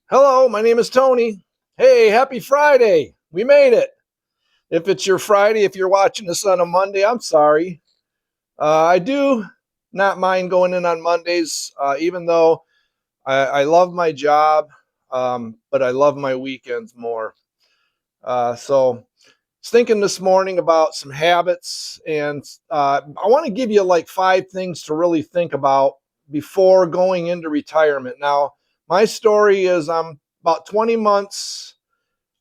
Hello, my name is Tony. Hey, happy Friday. We made it. If it's your Friday, if you're watching this on a Monday, I'm sorry. I do not mind going in on Mondays, even though I love my job, but I love my weekends more. So, I was thinking this morning about some habits, and I want to give you like 5 things to really think about before going into retirement. Now, my story is I'm about 20 months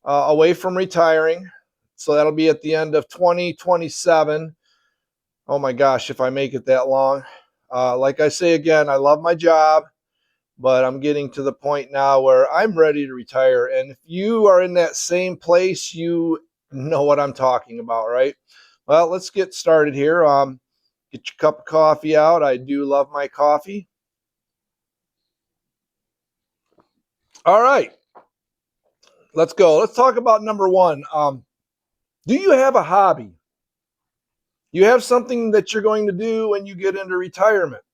away from retiring. So that'll be at the end of 2027. Oh my gosh, if I make it that long. Like I say again, I love my job, but I'm getting to the point now where I'm ready to retire. And if you are in that same place, you know what I'm talking about, right? Well, let's get started here. Get your cup of coffee out. I do love my coffee. All right, let's go. Let's talk about number one. Do you have a hobby? You have something that you're going to do when you get into retirement.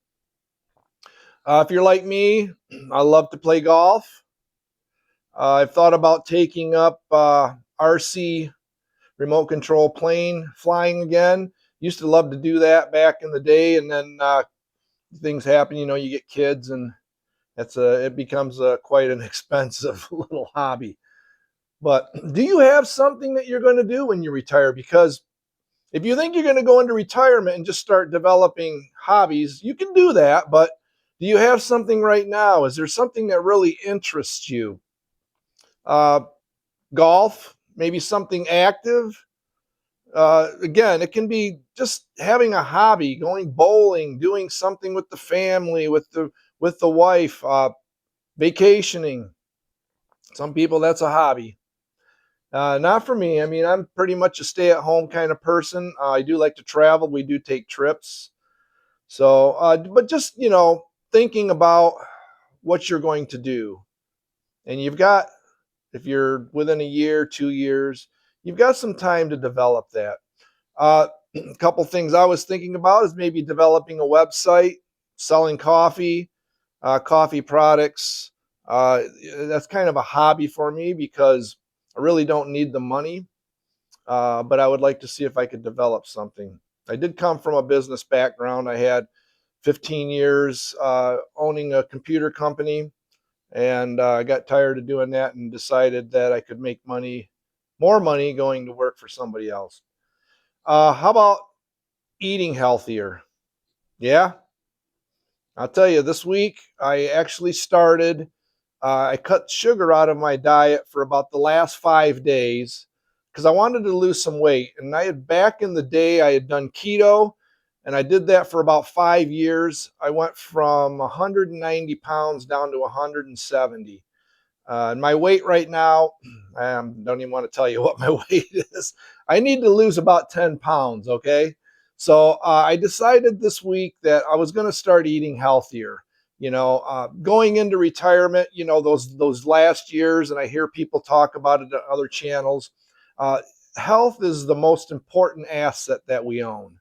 If you're like me, I love to play golf. I've thought about taking up RC remote control plane flying again. Used to love to do that back in the day, and then things happen. You know, you get kids, and it becomes quite an expensive little hobby. But do you have something that you're going to do when you retire? Because if you think you're going to go into retirement and just start developing hobbies, you can do that. But do you have something right now? Is there something that really interests you? Uh, Golf, maybe something active. Again, it can be just having a hobby, going bowling, doing something with the family, with the wife, vacationing. Some people that's a hobby. Not for me. I mean, I'm pretty much a stay-at-home kind of person. I do like to travel. We do take trips. So, but just, thinking about what you're going to do. And you've got, if you're within a year, 2 years, you've got some time to develop that. A couple things I was thinking about is maybe developing a website, selling coffee products. That's kind of a hobby for me because I really don't need the money, but I would like to see if I could develop something. I did come from a business background. I had 15 years owning a computer company, and I got tired of doing that and decided that I could make more money going to work for somebody else. How about eating healthier? Yeah, I'll tell you, this week I actually started. I cut sugar out of my diet for about the last 5 days because I wanted to lose some weight. And back in the day, I had done keto, and I did that for about 5 years. I went from 190 pounds down to 170. And my weight right now, I don't even want to tell you what my weight is. I need to lose about 10 pounds, okay? So I decided this week that I was going to start eating healthier. Going into retirement, those last years, and I hear people talk about it on other channels. Uh, Health is the most important asset that we own.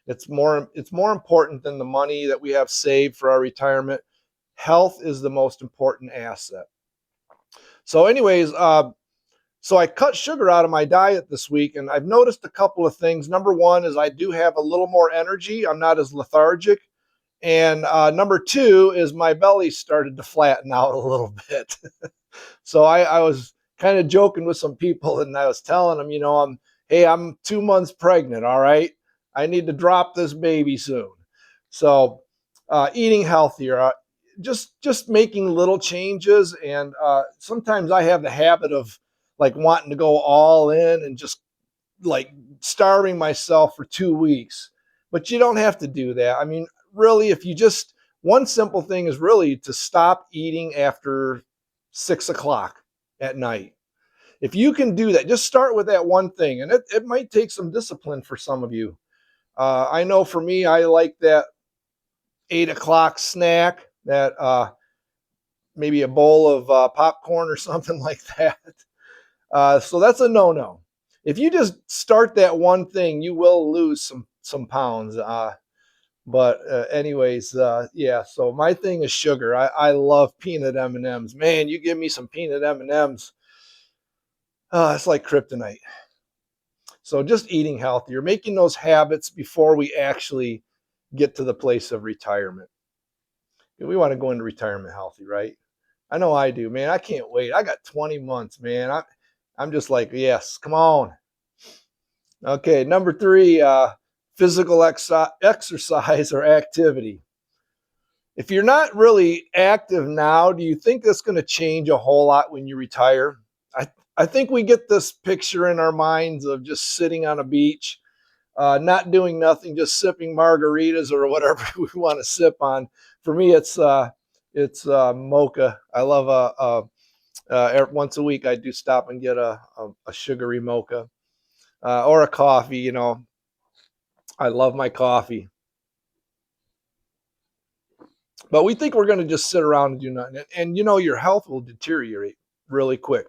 It's more important than the money that we have saved for our retirement. Health is the most important asset. So, anyways, so I cut sugar out of my diet this week, and I've noticed a couple of things. Number one is I do have a little more energy. I'm not as lethargic. And number two is my belly started to flatten out a little bit. So I was kind of joking with some people, and I was telling them, hey, I'm 2 months pregnant. All right, I need to drop this baby soon. So eating healthier, just making little changes, and sometimes I have the habit of like wanting to go all in and just like starving myself for 2 weeks. But you don't have to do that. I mean, really, if you just one simple thing is really to stop eating after 6 o'clock at night. If you can do that, just start with that one thing. And it might take some discipline for some of you. I know for me, I like that 8 o'clock snack, that maybe a bowl of popcorn or something like that. So that's a no-no. If you just start that one thing, you will lose some pounds. But anyways, yeah. So my thing is sugar. I love peanut M&Ms. Man, you give me some peanut M&Ms, it's like kryptonite. So just eating healthier, making those habits before we actually get to the place of retirement. We want to go into retirement healthy, right? I know I do, man. I can't wait. I got 20 months, man. I'm just like, yes, come on. Okay, number three, physical exercise or activity. If you're not really active now, do you think that's going to change a whole lot when you retire? I, I think we get this picture in our minds of just sitting on a beach, not doing nothing, just sipping margaritas or whatever we want to sip on. For me, it's mocha. I love once a week I do stop and get a sugary mocha or a coffee. I love my coffee, but we think we're going to just sit around and do nothing, and your health will deteriorate really quick.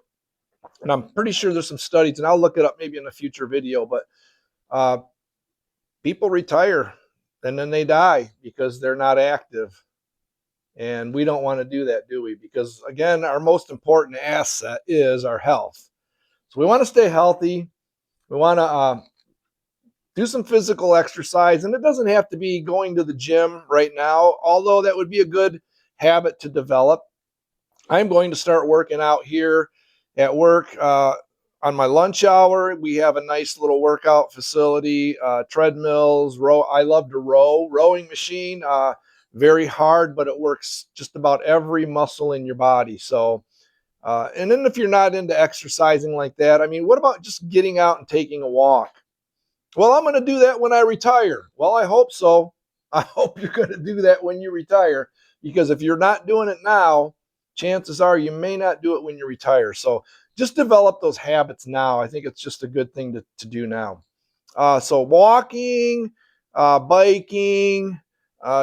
And I'm pretty sure there's some studies, and I'll look it up maybe in a future video. But uh, people retire and then they die because they're not active. And we don't want to do that, do we? Because again, our most important asset is our health. So we want to stay healthy. We want to do some physical exercise. And it doesn't have to be going to the gym right now, although that would be a good habit to develop. I'm going to start working out here at work on my lunch hour. We have a nice little workout facility, treadmills, row. I love to row, rowing machine. Very hard, but it works just about every muscle in your body. So, and then if you're not into exercising like that, I mean, what about just getting out and taking a walk? Well, I'm going to do that when I retire. Well, I hope so. I hope you're going to do that when you retire, because if you're not doing it now, chances are you may not do it when you retire. So just develop those habits now. I think it's just a good thing to do now. So walking, biking,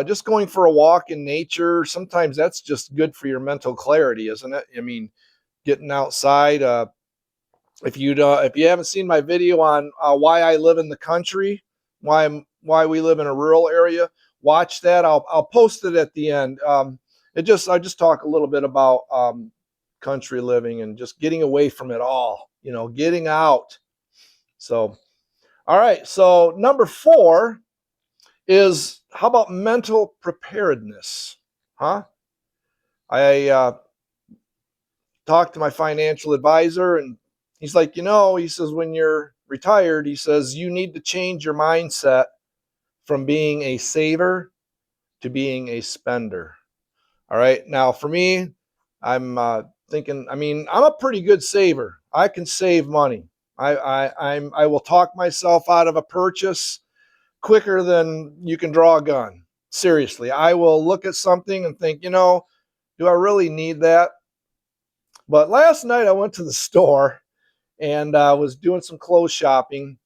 just going for a walk in nature. Sometimes that's just good for your mental clarity, isn't it? I mean, getting outside. If you haven't seen my video on why I live in the country, why we live in a rural area, watch that. I'll post it at the end. I just talk a little bit about country living and just getting away from it all. Getting out. So, all right. So number 4 is, how about mental preparedness? Huh? I talked to my financial advisor, and he's like, he says, when you're retired, he says, you need to change your mindset from being a saver to being a spender. All right. Now, for me, I'm thinking, I mean, I'm a pretty good saver. I can save money. I will talk myself out of a purchase quicker than you can draw a gun. Seriously, I will look at something and think, do I really need that? But last night I went to the store and was doing some clothes shopping,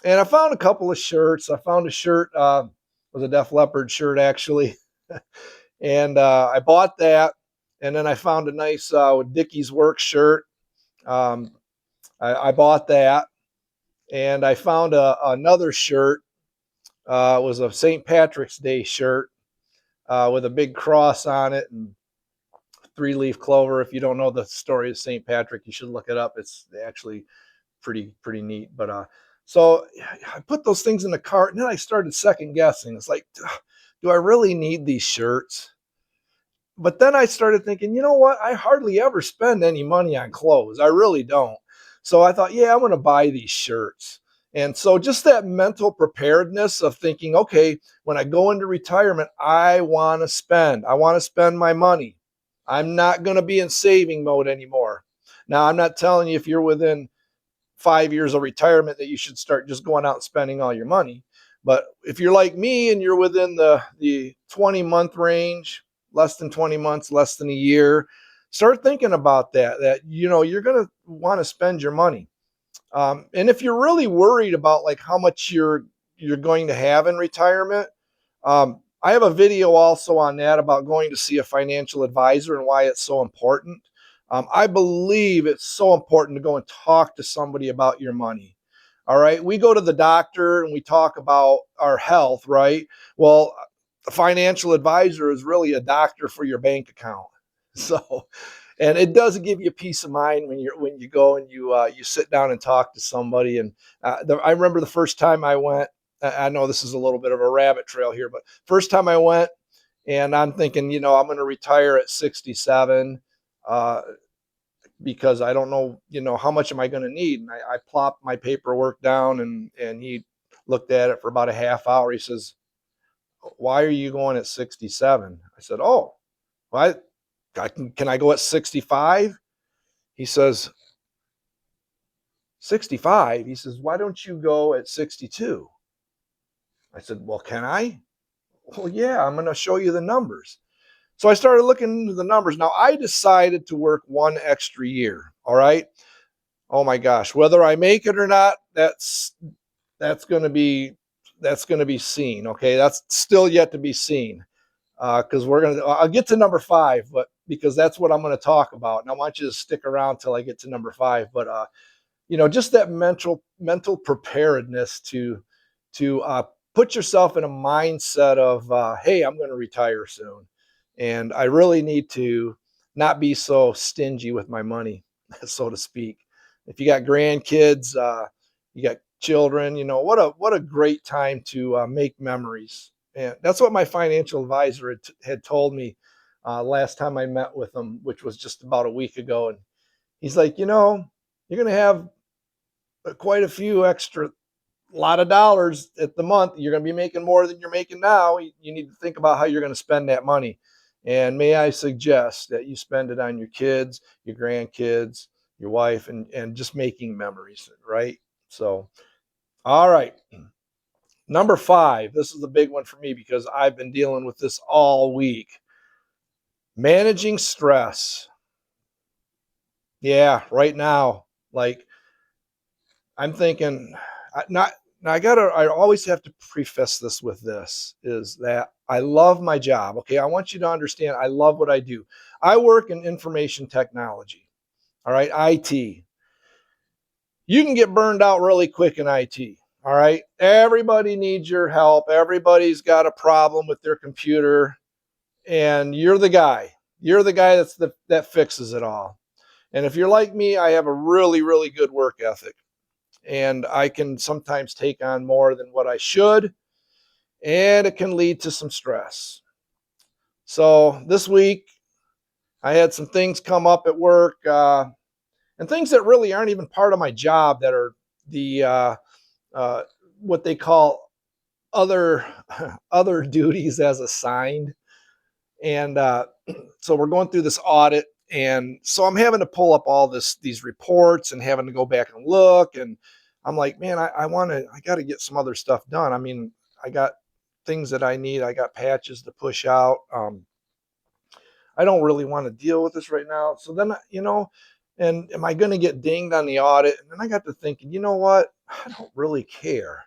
and I found a couple of shirts. I found a shirt, was a Def Leppard shirt actually, and I bought that. And then I found a nice Dickies Work shirt. Um, I bought that, and I found another shirt. It was a St. Patrick's Day shirt with a big cross on it and 3-leaf clover. If you don't know the story of St. Patrick, you should look it up. It's actually pretty neat. But so I put those things in the cart, and then I started second guessing. It's like, do I really need these shirts? But then I started thinking, you know what? I hardly ever spend any money on clothes. I really don't. So I thought, yeah, I'm going to buy these shirts. And so just that mental preparedness of thinking, okay, when I go into retirement, I want to spend. I want to spend my money. I'm not going to be in saving mode anymore. Now, I'm not telling you if you're within 5 years of retirement that you should start just going out and spending all your money. But if you're like me and you're within the 20-month range, less than 20 months, less than a year, start thinking about that you're going to want to spend your money. And if you're really worried about like how much you're going to have in retirement, I have a video also on that about going to see a financial advisor and why it's so important. I believe it's so important to go and talk to somebody about your money. All right. We go to the doctor and we talk about our health, right? Well, a financial advisor is really a doctor for your bank account. So, and it does give you peace of mind when you go and you sit down and talk to somebody. And I remember the first time I went. I know this is a little bit of a rabbit trail here, but first time I went, and I'm thinking, I'm going to retire at 67 uh, because I don't know, how much am I going to need? And I plopped my paperwork down, and he looked at it for about a half hour. He says, "Why are you going at 67?" I said, "Oh, well, can I go at 65?" He says, 65? He says, "Why don't you go at 62?" I said, "Well, can I?" "Well, yeah, I'm going to show you the numbers." So I started looking into the numbers. Now I decided to work one extra year. All right. Oh my gosh, whether I make it or not, that's going to be seen. Okay, that's still yet to be seen. Because I'll get to number five, but because that's what I'm going to talk about, and I want you to stick around till I get to number five. But just that mental preparedness to put yourself in a mindset of, hey, I'm going to retire soon, and I really need to not be so stingy with my money, so to speak. If you got grandkids, you got children, what a great time to make memories. And that's what my financial advisor had told me last time I met with him, which was just about a week ago. And he's like, you're going to have quite a few extra lot of dollars at the month. You're going to be making more than you're making now. You need to think about how you're going to spend that money. And may I suggest that you spend it on your kids, your grandkids, your wife, and just making memories, right? So, all right. Number five, this is the big one for me because I've been dealing with this all week. Managing stress. Yeah, right now, like I'm thinking, not now. I always have to preface this with this: is that I love my job. Okay, I want you to understand. I love what I do. I work in information technology. All right, IT. You can get burned out really quick in IT. All right, everybody needs your help. Everybody's got a problem with their computer, and you're the guy. You're the guy that fixes it all. And if you're like me, I have a really, really good work ethic, and I can sometimes take on more than what I should, and it can lead to some stress. So this week, I had some things come up at work, and things that really aren't even part of my job that are the uh, what they call other other duties as assigned. And so we're going through this audit, and so I'm having to pull up all these reports and having to go back and look. And I'm like, man, I got to get some other stuff done. I mean, I got things that I need. I got patches to push out. I don't really want to deal with this right now. So then, and am I going to get dinged on the audit? And then I got to thinking, you know what? I don't really care.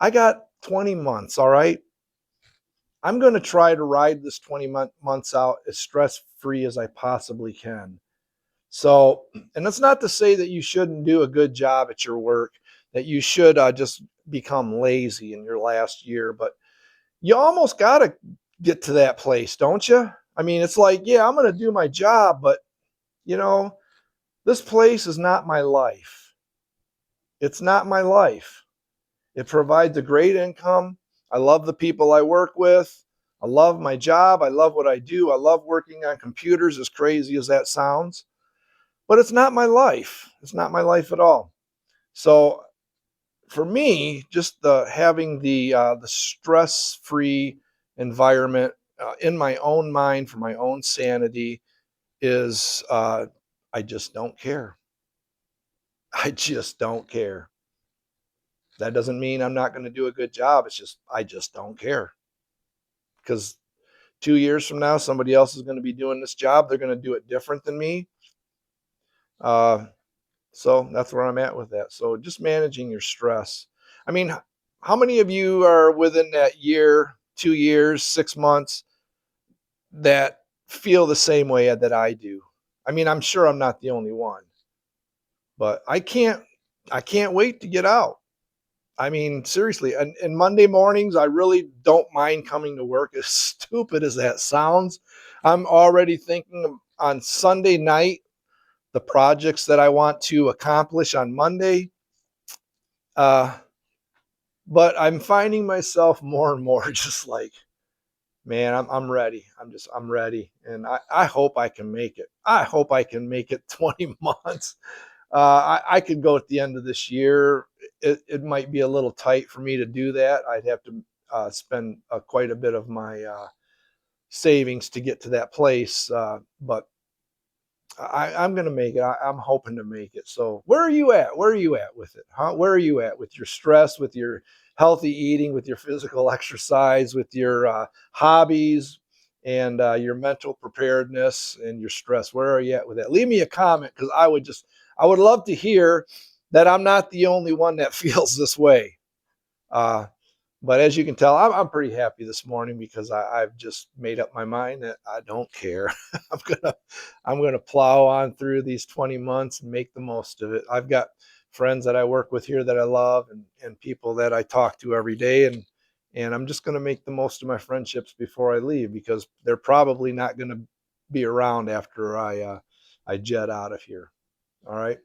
I got 20 months. All right. I'm going to try to ride this 20 months out as stress free as I possibly can. So, and that's not to say that you shouldn't do a good job at your work, that you should just become lazy in your last year, but you almost got to get to that place, don't you? I mean, it's like, yeah, I'm going to do my job, but you know, this place is not my life. It's not my life. It provides a great income. I love the people I work with. I love my job. I love what I do. I love working on computers, as crazy as that sounds. But it's not my life. It's not my life at all. So for me, just having the stress-free environment in my own mind for my own sanity is I just don't care. I just don't care. That doesn't mean I'm not going to do a good job. It's just I just don't care because 2 years from now, somebody else is going to be doing this job. They're going to do it different than me. Uh, so that's where I'm at with that. So just managing your stress. I mean, how many of you are within that year, 2 years, 6 months that feel the same way that I do? I mean, I'm sure I'm not the only one, but I can't wait to get out. I mean, seriously, and Monday mornings, I really don't mind coming to work, as stupid as that sounds. I'm already thinking on Sunday night, the projects that I want to accomplish on Monday. Uh, but I'm finding myself more and more just like, man, I'm ready. I'm ready. And I hope I can make it. I hope I can make it 20 months. I could go at the end of this year. It might be a little tight for me to do that. I'd have to spend quite a bit of my savings to get to that place. But I'm going to make it. I'm hoping to make it. So where are you at? Where are you at with it? Huh? Where are you at with your stress, with your healthy eating, with your physical exercise, with your hobbies, and your mental preparedness and your stress? Where are you at with that? Leave me a comment, because I would love to hear that I'm not the only one that feels this way. Uh, but as you can tell, I'm pretty happy this morning, because I've just made up my mind that I don't care. I'm gonna I'm gonna plow on through these 20 months and make the most of it. I've got friends that I work with here that I love, and people that I talk to every day, and I'm just gonna make the most of my friendships before I leave, because they're probably not gonna be around after I jet out of here. All right.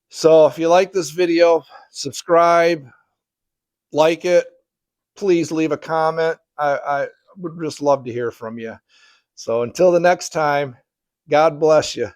So if you like this video, subscribe, like it, please leave a comment. I would just love to hear from you. So until the next time, God bless you.